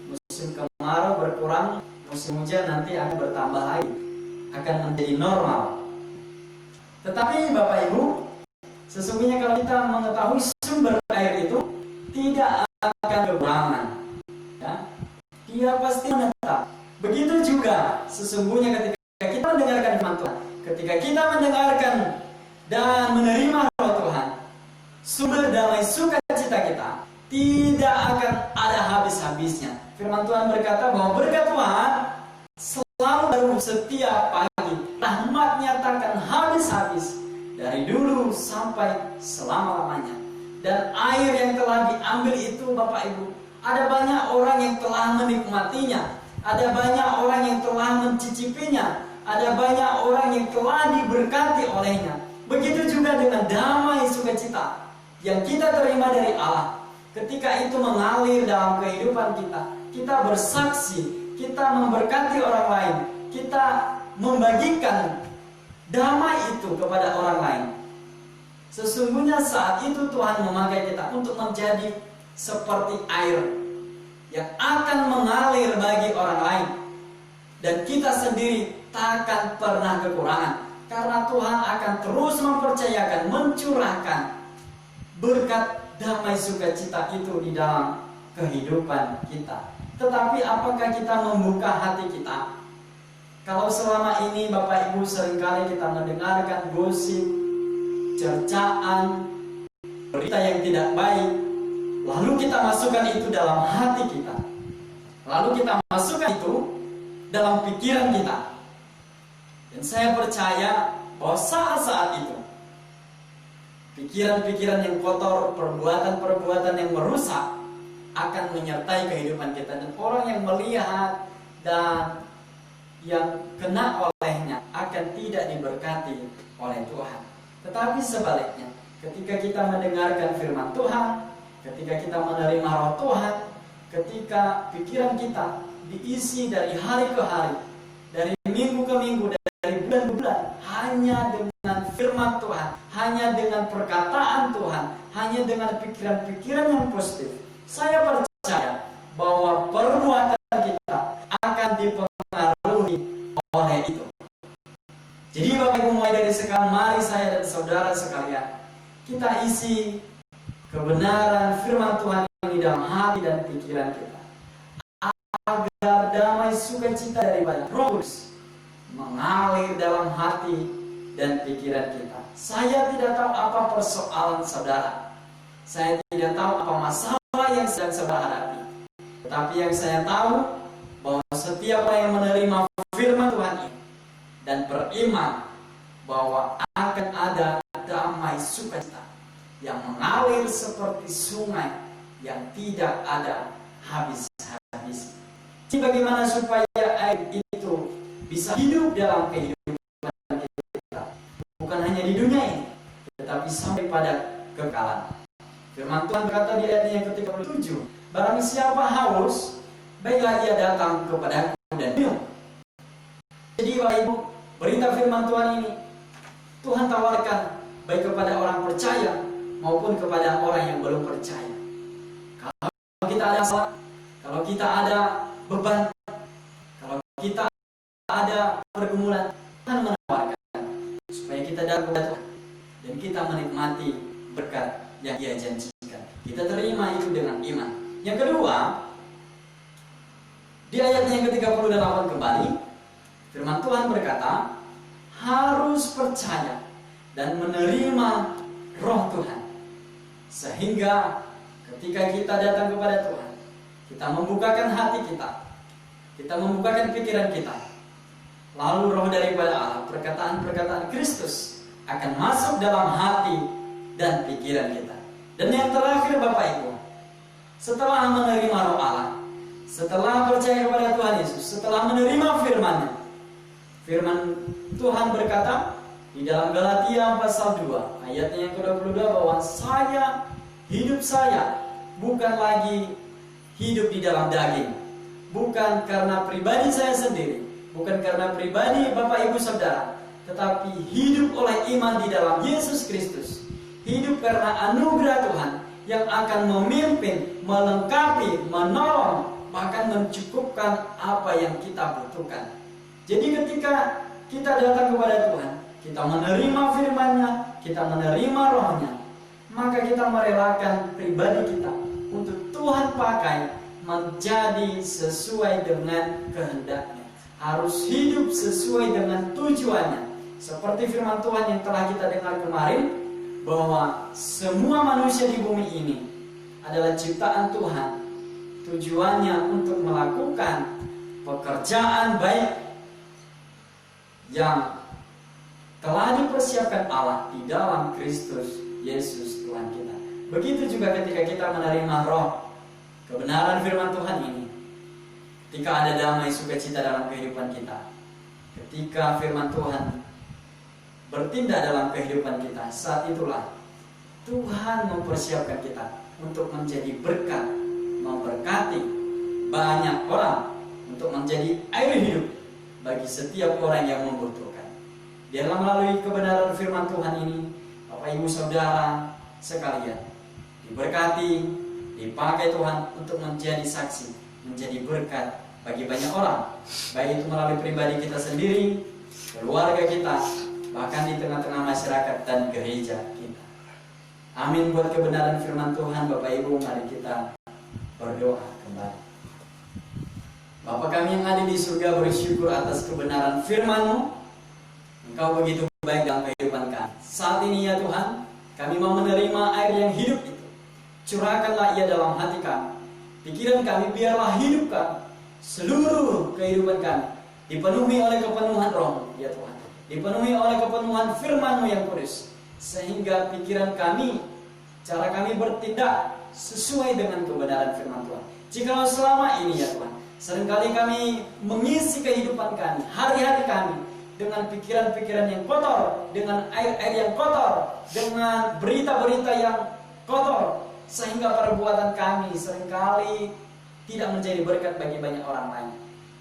musim kemarau berkurang, musim hujan nanti akan bertambah lagi. akan menjadi normal. Tetapi Bapak Ibu, sesungguhnya kalau kita mengetahui sumber air itu tidak akan kekurangan, ya, dia pasti menetap. Begitu juga sesungguhnya ketika kita mendengarkan firman Tuhan, ketika kita mendengarkan dan menerima Roh Tuhan, sumber damai sukacita kita tidak akan ada habis-habisnya. Firman Tuhan berkata bahwa berkat Tuhan selalu baru setiap pagi, rahmat-Nya takkan habis-habis dari dulu sampai selama-lamanya. Dan air yang telah diambil itu Bapak Ibu, ada banyak orang yang telah menikmatinya, ada banyak orang yang telah mencicipinya, ada banyak orang yang telah diberkati olehnya. Begitu juga dengan damai sukacita yang kita terima dari Allah. Ketika itu mengalir dalam kehidupan kita, kita bersaksi, kita memberkati orang lain, kita membagikan damai itu kepada orang lain. Sesungguhnya saat itu Tuhan memakai kita untuk menjadi seperti air yang akan mengalir bagi orang lain. Dan kita sendiri takkan pernah kekurangan, karena Tuhan akan terus mempercayakan, mencurahkan berkat damai sukacita itu di dalam kehidupan kita. Tetapi apakah kita membuka hati kita? Kalau selama ini Bapak Ibu seringkali kita mendengarkan gosip, cercaan, berita yang tidak baik, lalu kita masukkan itu dalam hati kita, lalu kita masukkan itu dalam pikiran kita. Dan saya percaya bahwa saat-saat itu pikiran-pikiran yang kotor, perbuatan-perbuatan yang merusak akan menyertai kehidupan kita. Dan orang yang melihat dan yang kena olehnya akan tidak diberkati oleh Tuhan. Tetapi sebaliknya, ketika kita mendengarkan firman Tuhan, ketika kita menerima Roh Tuhan, ketika pikiran kita diisi dari hari ke hari, dari minggu ke minggu, dari bulan ke bulan, hanya dengan firman Tuhan, hanya dengan perkataan Tuhan, hanya dengan pikiran-pikiran yang positif, saya percaya bahwa perbuatan kita akan dipengaruhi oleh itu. Jadi Bapak Ibu, mulai dari sekarang, mari saya dan saudara sekalian, kita isi kebenaran firman Tuhan ini dalam hati dan pikiran kita, agar damai sukacita daripada Roh Kudus mengalir dalam hati dan pikiran kita. Saya tidak tahu apa persoalan saudara, saya tidak tahu apa masalah yang sedang saudara hadapi, tetapi yang saya tahu bahwa setiap orang yang menerima firman Tuhan ini dan beriman bahwa akan ada damai sukacita yang mengalir seperti sungai yang tidak ada habis-habis. Jadi bagaimana supaya air itu bisa hidup dalam kehidupan kita, bukan hanya di dunia ini, tetapi sampai pada kekekalan. Firman Tuhan berkata di ayat yang ke-37, barang siapa haus, baiklah ia datang kepadaku dan minum. Jadi Bapak Ibu, berita firman Tuhan ini Tuhan tawarkan baik kepada orang percaya maupun kepada orang yang belum percaya. Kalau kita ada masalah, kalau kita ada beban, kalau kita ada pergumulan, Tuhan menawarkan supaya kita datang kepada Tuhan dan kita menikmati berkat yang Dia janjikan. Kita terima itu dengan iman. Yang kedua, di ayat yang ke-38 kembali, firman Tuhan berkata, harus percaya dan menerima Roh Tuhan, sehingga ketika kita datang kepada Tuhan, kita membukakan hati kita membukakan pikiran kita, lalu Roh daripada Allah, perkataan-perkataan Kristus akan masuk dalam hati dan pikiran kita. Dan yang terakhir Bapak Ibu, setelah menerima Roh Allah, setelah percaya kepada Tuhan Yesus, setelah menerima firman-Nya, firman Tuhan berkata di dalam Galatia pasal 2 ayatnya yang ke-22 bahwa hidup saya bukan lagi hidup di dalam daging, bukan karena pribadi saya sendiri, bukan karena pribadi Bapak Ibu Saudara, tetapi hidup oleh iman di dalam Yesus Kristus, hidup karena anugerah Tuhan yang akan memimpin, melengkapi, menolong, bahkan mencukupkan apa yang kita butuhkan. Jadi ketika kita datang kepada Tuhan, kita menerima firman-Nya, kita menerima Roh-Nya, maka kita merelakan pribadi kita untuk Tuhan pakai menjadi sesuai dengan kehendak-Nya. Harus hidup sesuai dengan tujuannya. Seperti firman Tuhan yang telah kita dengar kemarin, bahwa semua manusia di bumi ini adalah ciptaan Tuhan. Tujuannya untuk melakukan pekerjaan baik yang telah dipersiapkan Allah di dalam Kristus Yesus Tuhan kita. Begitu juga ketika kita menerima Roh, kebenaran firman Tuhan ini, ketika ada damai sukacita dalam kehidupan kita, ketika firman Tuhan bertindak dalam kehidupan kita, saat itulah Tuhan mempersiapkan kita untuk menjadi berkat, memberkati banyak orang, untuk menjadi air hidup bagi setiap orang yang membutuhkan. Biarlah melalui kebenaran firman Tuhan ini, Bapak Ibu Saudara sekalian, diberkati, dipakai Tuhan untuk menjadi saksi, menjadi berkat bagi banyak orang, baik itu melalui pribadi kita sendiri, keluarga kita, bahkan di tengah-tengah masyarakat dan gereja kita. Amin. Buat kebenaran firman Tuhan, Bapak Ibu, mari kita berdoa kembali. Bapa kami yang ada di surga, bersyukur atas kebenaran firman-Mu. Engkau begitu baik dalam kehidupan kami. Saat ini ya Tuhan, kami mau menerima air yang hidup itu. Curahkanlah ia dalam hati kami. Pikiran kami biarlah hidup kami. Seluruh kehidupan kami dipenuhi oleh kepenuhan Roh ya Tuhan. Dipenuhi oleh kepenuhan firman-Mu yang kudus, sehingga pikiran kami, cara kami bertindak sesuai dengan kebenaran firman Tuhan. Jikalau selama ini ya Tuhan, seringkali kami mengisi kehidupan kami, hari-hari kami, dengan pikiran-pikiran yang kotor, dengan air-air yang kotor, dengan berita-berita yang kotor, sehingga perbuatan kami seringkali tidak menjadi berkat bagi banyak orang lain.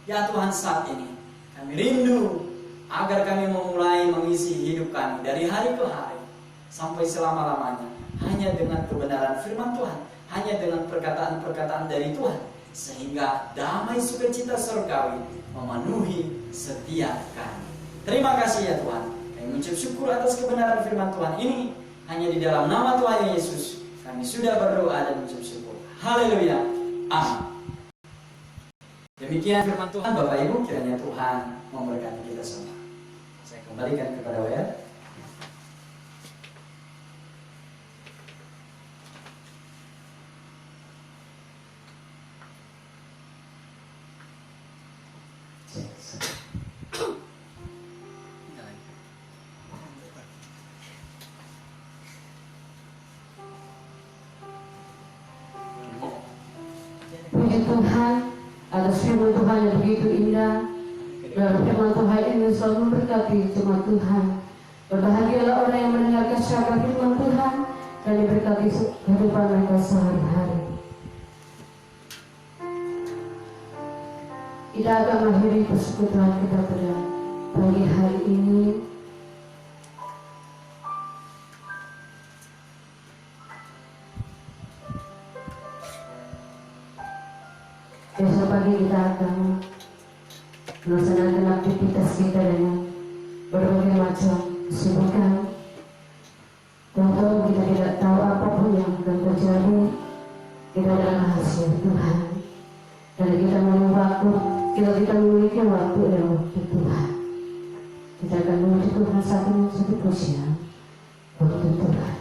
Ya Tuhan, saat ini kami rindu agar kami memulai mengisi hidup kami dari hari ke hari sampai selama-lamanya hanya dengan kebenaran firman Tuhan, hanya dengan perkataan-perkataan dari Tuhan, sehingga damai sukacita surgawi memenuhi setiap kami. Terima kasih ya Tuhan, kami mengucap syukur atas kebenaran firman Tuhan ini. Hanya di dalam nama Tuhan Yesus kami sudah berdoa dan mengucap syukur. Haleluya, amin. Demikian firman Tuhan. Bapak Ibu, kiranya Tuhan memberkati kita semua. Saya kembalikan kepada Waya. Puji Tuhan atas firman Tuhan yang begitu indah. Dalam firman Tuhan ini selalu memberkati jemaat Tuhan. Berbahagialah orang yang mendengarkan syarat firman Tuhan dan diberkati kehidupan mereka sehari-hari. Kita akan mengakhiri persekutuan kita pada pagi hari ini. Besok pagi kita akan melaksanakan aktivitas kita dengan berbagai macam kesibukan. Tentu kita tidak tahu apapun yang akan terjadi. Kita adalah hasil Tuhan. Dan kita memiliki waktu dan waktu Tuhan. Kita akan menuju Tuhan satu siang waktu Tuhan.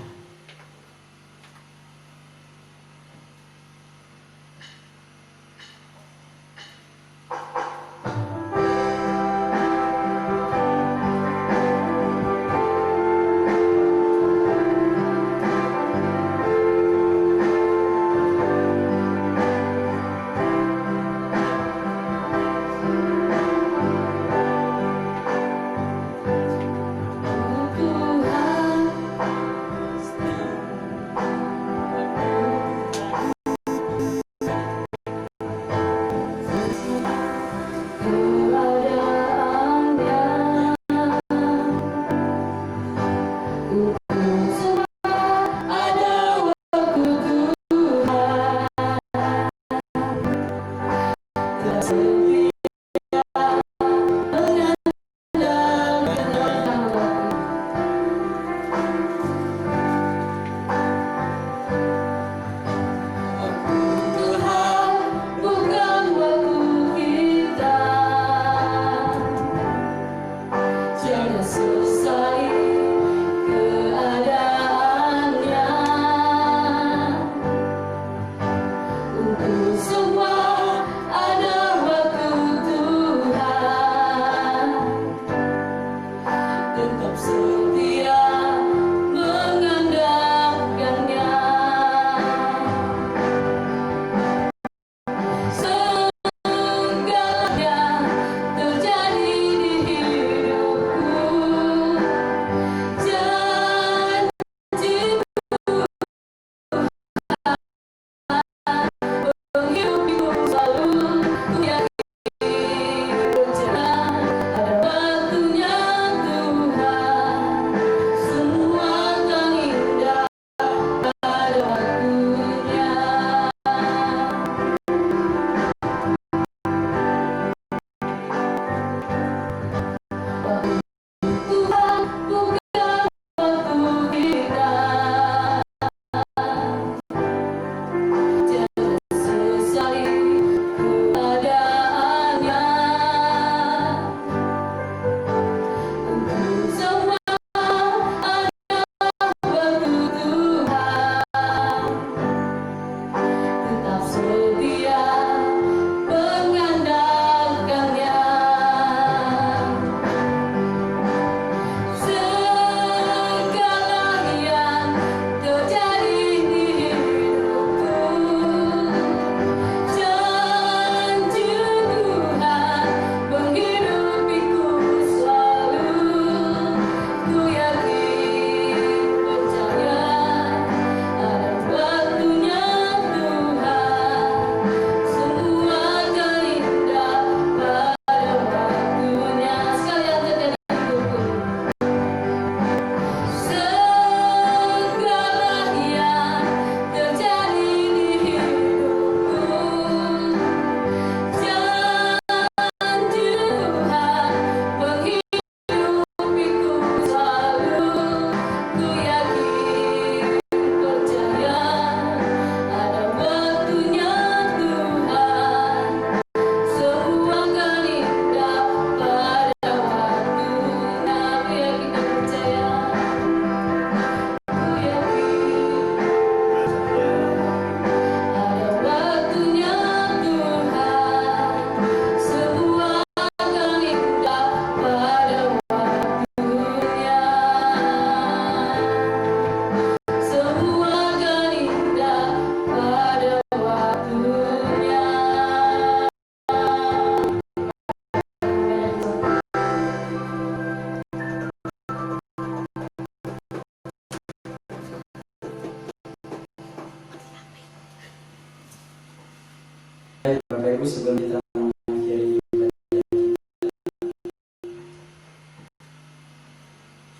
sebelum kita mengakhiri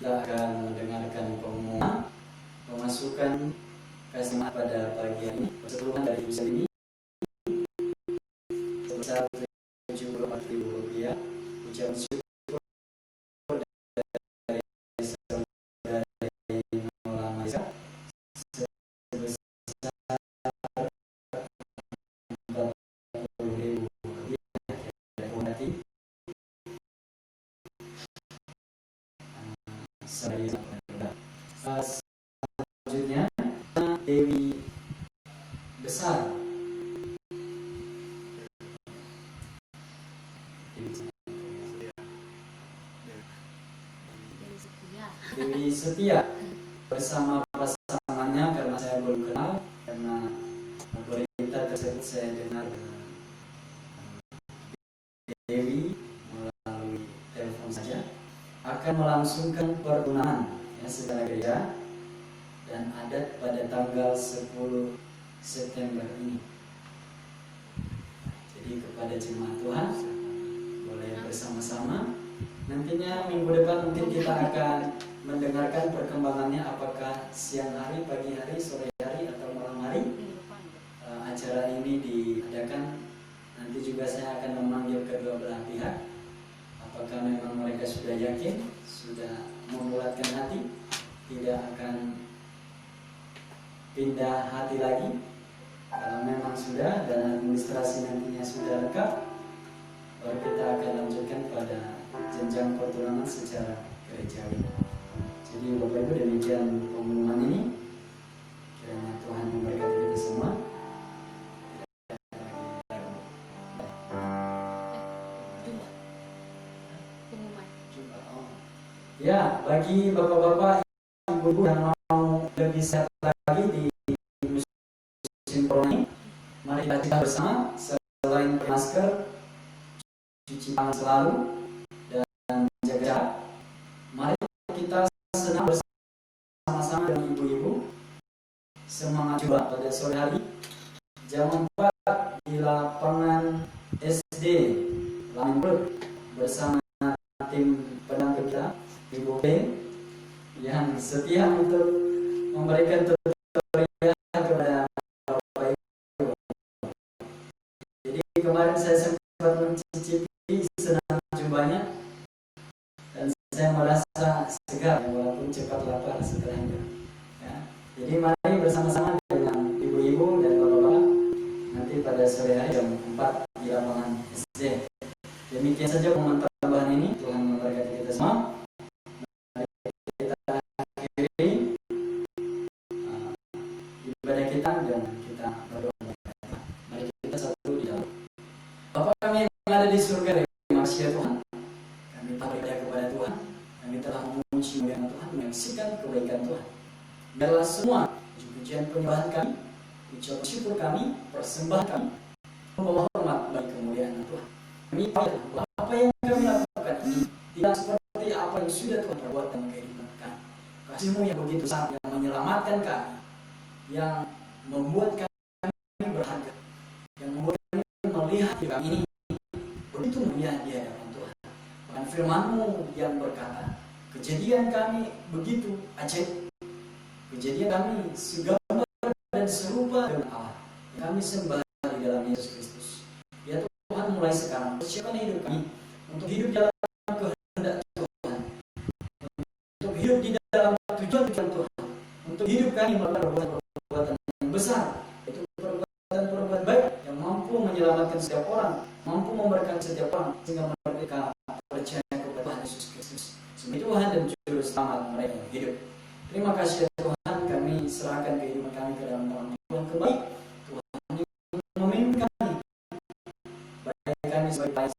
kita akan mendengarkan pengumuman pemasukan kasih pada pagi hari ini. Persetujuan dari usaha ini sebesar Rp74.000. Ucapan syukur dari saudara Nola Maisa sebesar Rp40.000. Selanjutnya Dewi Besar. Dewi Setia bersama pasangannya, karena saya belum kenal, karena berita tersebut saya dengar Dewi melalui telepon saja, akan melangsungkan pertunangan secara gereja dan adat pada tanggal 10 September ini. Jadi kepada jemaat Tuhan boleh bersama-sama. Nantinya minggu depan mungkin kita akan mendengarkan perkembangannya, apakah siang hari, pagi hari, sore hari, atau malam hari acara ini diadakan. Nanti juga saya akan memanggil kedua belah pihak, apakah memang mereka sudah yakin, sudah membulatkan hati, tidak akan pindah hati lagi. Kalau memang sudah dan administrasi nantinya sudah lengkap, baru kita akan lanjutkan pada jenjang pertunangan secara gerejawi. Jadi Bapak Ibu, demikian pengumuman ini. Kiranya Tuhan memberkati kita semua. Ya, bagi bapak-bapak, ibu-ibu yang mau lebih sehat lagi di musim corona ini, mari kita bersama, selain masker, cuci tangan selalu, dan jaga jarak. Mari kita senang bersama-sama dengan ibu-ibu. Semangat juga pada sore hari jam 4 di lapangan SD Lampung bersama tim pendamping kita, Ibu B, yang setia untuk memberikan tutorial kepada Bapak Ibu. Jadi kemarin saya sempat mencicipi senam jumbanya dan saya merasa segar walaupun cepat lapar setelah itu. Ya. Jadi mari bersama-sama dengan ibu-ibu dan bapak-bapak nanti pada sore hari jam 4 di lapangan SD. Demikian saja pengumuman tambahan ini. Tuhan memberkati kita semua. Ibadah kita dan kita berdoa. Mari kita satu di dalam. Bapa kami yang ada di surga, terima kasih ya Tuhan. Kami beribadah kepada Tuhan. Kami telah memuji nama Tuhan, menyaksikan kebaikan Tuhan. Biarlah semua pujian penyembahan kami, ucapan syukur kami, persembahan kami, membawa hormat bagi kemuliaan Tuhan. Kami tahu apa yang kami lakukan ini tidak seperti apa yang sudah Tuhan perbuat dalam kehidupan kami. Kasih-Mu yang begitu sangat, yang menyelamatkan kami, yang membuat kami berharga, yang membuat kami melihat hidup kami ini begitu mulia di hadapan Tuhan. Bahkan firman-Mu yang berkata, kejadian kami begitu ajaib, kejadian kami segambar dan serupa dengan Allah yang kami sembah di dalam Yesus Kristus. Ya Tuhan, mulai sekarang persiapkan hidup kami untuk hidup dalam kehendak Tuhan, untuk hidup di dalam tujuan-tujuan Tuhan, untuk hidup kami melakukan perbuatan yang besar, itu perbuatan baik yang mampu menyelamatkan setiap orang, mampu memberkati setiap orang, sehingga mereka percaya kepada Tuhan Yesus Kristus sebagai Tuhan dan Juru Selamat mereka hidup. Terima kasih ya Tuhan, kami serahkan kehidupan kami ke dalam tangan Tuhan kembali. Tuhan yang memimpin kami, baik kami sebagai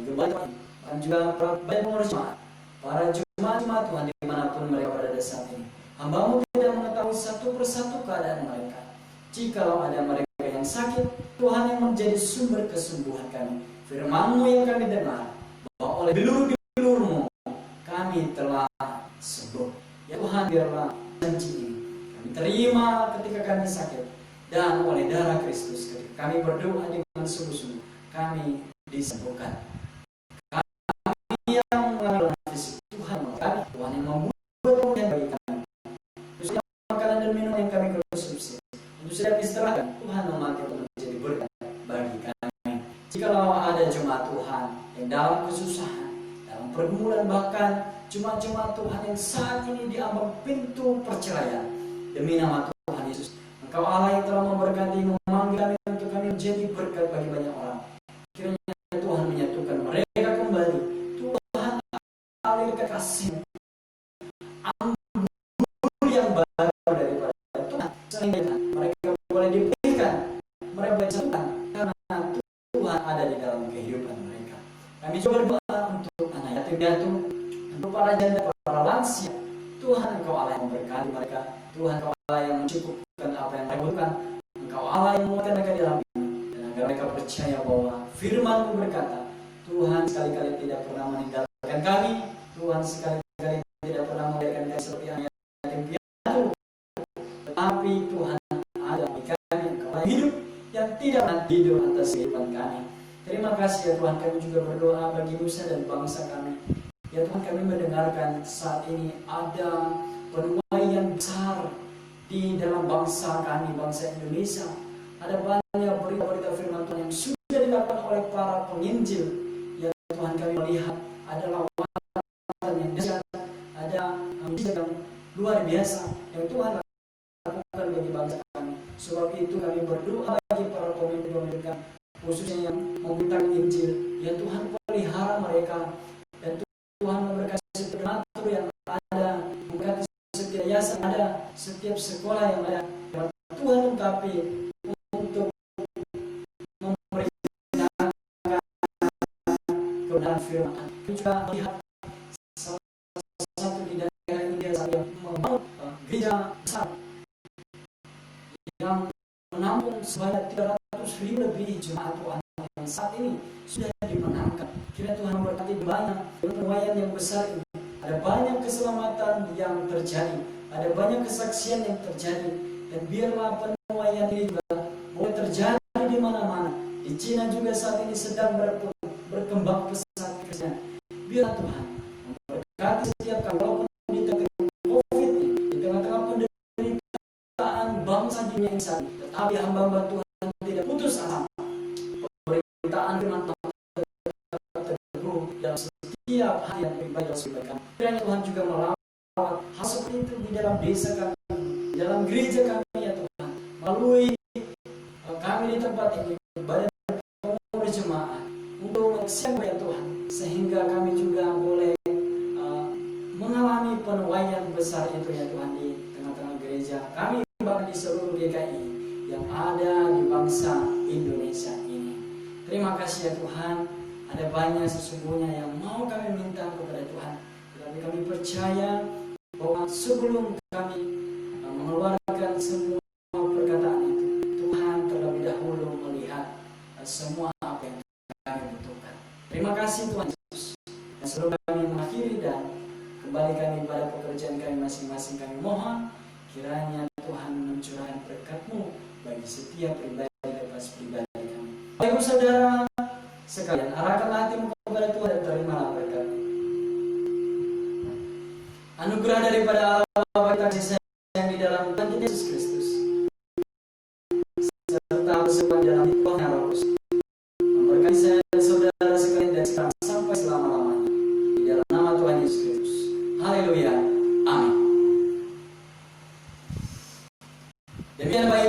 gembala dan juga para pengurus jemaat, para jemaat Tuhan dimanapun mereka berada saat ini. Hamba-Mu tidak mengetahui satu persatu keadaan mereka. Jikalau ada mereka yang sakit, Tuhan yang menjadi sumber kesembuhan kami. Firman-Mu yang kami dengar, bahwa oleh bilur-bilur-Mu kami telah sembuh. Ya Tuhan, biarlah janji ini kami terima ketika kami sakit, dan oleh darah Kristus ketika kami berdoa dengan sungguh-sungguh, kami disembuhkan. Kami yang mengalami fisik, Tuhan kami, Tuhan yang membuat kemudian bagi kami. Khususnya makanan dan minum yang kami konsumsi. Untuk setiap istirahat, Tuhan memakai untuk menjadi berkat bagi kami. Jikalau ada jemaat Tuhan yang dalam kesusahan, dalam pergumulan, bahkan jemaat-jemaat Tuhan yang saat ini di ambang pintu perceraian, demi nama Tuhan Yesus, Engkau Allah yang telah memberkati, memanggil kami untuk kami menjadi berkat bagi banyak orang. Kiranya Tuhan menyatukan mereka kembali. Tuhan alirkan kasih anggur yang baru daripada Tuhan, sehingga mereka boleh dipulihkan, mereka boleh disatukan, karena Tuhan ada di dalam kehidupan mereka. Kami juga berdoa untuk anak yatim piatu, untuk para janda, para lansia. Tuhan, Engkau Allah yang memberkati mereka. Tuhan, Engkau Allah yang mencukupkan apa yang mereka butuhkan. Engkau Allah yang menguatkan mereka di dalam iman, dan agar mereka percaya bahwa firman-Mu berkata, Tuhan sekali-kali tidak pernah meninggalkan kami. Tuhan sekali-kali tidak pernah membiarkan kami seperti anak yatim piatu. Tetapi Tuhan ada bagi kami, Engkau Allah yang hidup, yang tidak pernah tidur atas kehidupan kami. Terima kasih ya Tuhan, kami juga berdoa bagi nusa dan bangsa kami. Ya Tuhan, kami mendengarkan saat ini ada penuaian besar di dalam bangsa kami, bangsa Indonesia. Ada banyak berita-berita firman Tuhan yang sudah dilakukan oleh para penginjil. Ya Tuhan, kami melihat ada lawatan yang dahsyat, ada mujizat yang luar biasa yang Tuhan lakukan bagi bangsa kami. Sebab itu kami berdoa bagi para pemimpin kami, khususnya yang membentang Injil. Ya Tuhan, pelihara mereka, dan Tuhan memberkati donatur yang ada, memberkati setiap yayasan yang ada, setiap sekolah yang ada. Tuhan lengkapi untuk memberitakan kebenaran firman. Kami juga melihat salah satu di daerah India yang membangun gereja besar yang menampung sebanyak 300.000 lebih jemaat Tuhan yang saat ini sudah dimenangkan. Kiranya Tuhan memberkati banyak penuaian yang besar ini. Ada banyak keselamatan yang terjadi, ada banyak kesaksian yang terjadi, dan biarlah penuaian ini juga boleh terjadi di mana-mana. Di Cina juga saat ini sedang berkembang pesat Kristen. Biarlah Tuhan memberkati setiap kami, walaupun di tengah COVID ini, di tengah-tengah penderitaan bangsa dunia ini saat ini, tetapi hamba-hamba Tuhan tidak putus asa. Pemberitaan firman Tuhan teguh dalam setiap hati yang pribadi dalam kebaikan. Kiranya Tuhan juga melawat hal seperti itu di dalam desa kami, di dalam gereja kami ya Tuhan, melalui kami di tempat ini, badan pengurus jemaat, untuk siapa ya Tuhan, sehingga kami juga boleh mengalami penuaian besar itu ya Tuhan di tengah-tengah gereja kami, bahkan di seluruh GKI yang ada di bangsa Indonesia ini. Terima kasih ya Tuhan, ada banyak sesungguhnya yang mau kami minta kepada Tuhan, tetapi kami percaya bahwa sebelum kami mengeluarkan semua perkataan itu, Tuhan terlebih dahulu melihat semua apa yang kami butuhkan. Terima kasih Tuhan Yesus. Dan sebelum kami mengakhiri dan kembali kami pada pekerjaan kami masing-masing, kami mohon kiranya Tuhan mencurahkan berkat-Mu bagi setiap pribadi lepas pribadi kami. Baik saudara sekalian, arahkanlah hatimu kepada Tuhan dan terimalah berkat. Anugerah daripada Allah Bapa kasih sayang di dalam Tuhan kita Yesus Kristus, serta bersama di dalam Tuhan yang Roh Kudus, memberkati saya dan saudara sekalian dan sekarang sampai selama-lamanya di dalam nama Tuhan Yesus Kristus. Haleluya. Amin. Demikian Bapak